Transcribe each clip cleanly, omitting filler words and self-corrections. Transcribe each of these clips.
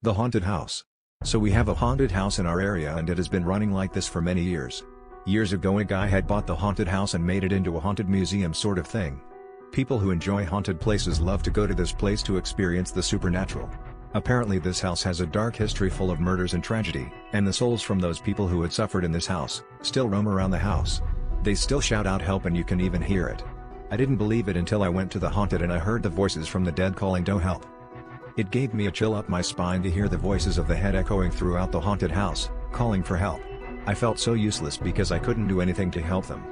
The haunted house. So we have a haunted house in our area and it has been running like this for many years. Years ago a guy had bought the haunted house and made it into a haunted museum sort of thing. People who enjoy haunted places love to go to this place to experience the supernatural. Apparently this house has a dark history full of murders and tragedy, and the souls from those people who had suffered in this house still roam around the house. They still shout out help and you can even hear it. I didn't believe it until I went to the haunted and I heard the voices from the dead calling "Don't help." It gave me a chill up my spine to hear the voices of the head echoing throughout the haunted house, calling for help. I felt so useless because I couldn't do anything to help them.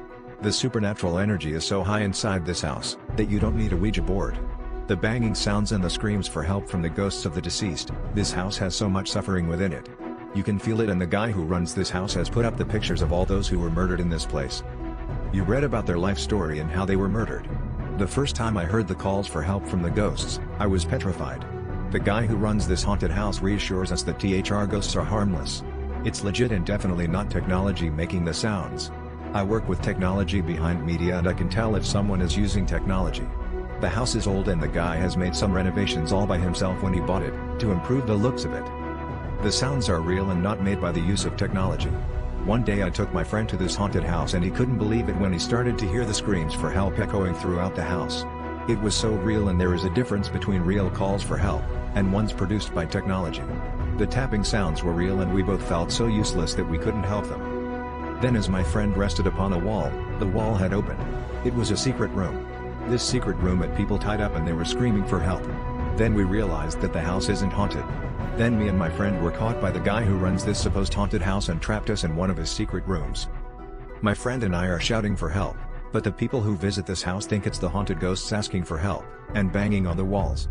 The supernatural energy is so high inside this house that you don't need a Ouija board. The banging sounds and the screams for help from the ghosts of the deceased. This house has so much suffering within it. You can feel it, and the guy who runs this house has put up the pictures of all those who were murdered in this place. You read about their life story and how they were murdered. The first time I heard the calls for help from the ghosts, I was petrified. The guy who runs this haunted house reassures us that ghosts are harmless. It's legit and definitely not technology making the sounds. I work with technology behind media and I can tell if someone is using technology. The house is old and the guy has made some renovations all by himself when he bought it, to improve the looks of it. The sounds are real and not made by the use of technology. One day I took my friend to this haunted house and he couldn't believe it when he started to hear the screams for help echoing throughout the house. It was so real, and there is a difference between real calls for help and ones produced by technology. The tapping sounds were real and we both felt so useless that we couldn't help them. Then as my friend rested upon a wall, the wall had opened. It was a secret room. This secret room had people tied up and they were screaming for help. Then we realized that the house isn't haunted. Then me and my friend were caught by the guy who runs this supposed haunted house and trapped us in one of his secret rooms. My friend and I are shouting for help, but the people who visit this house think it's the haunted ghosts asking for help, and banging on the walls.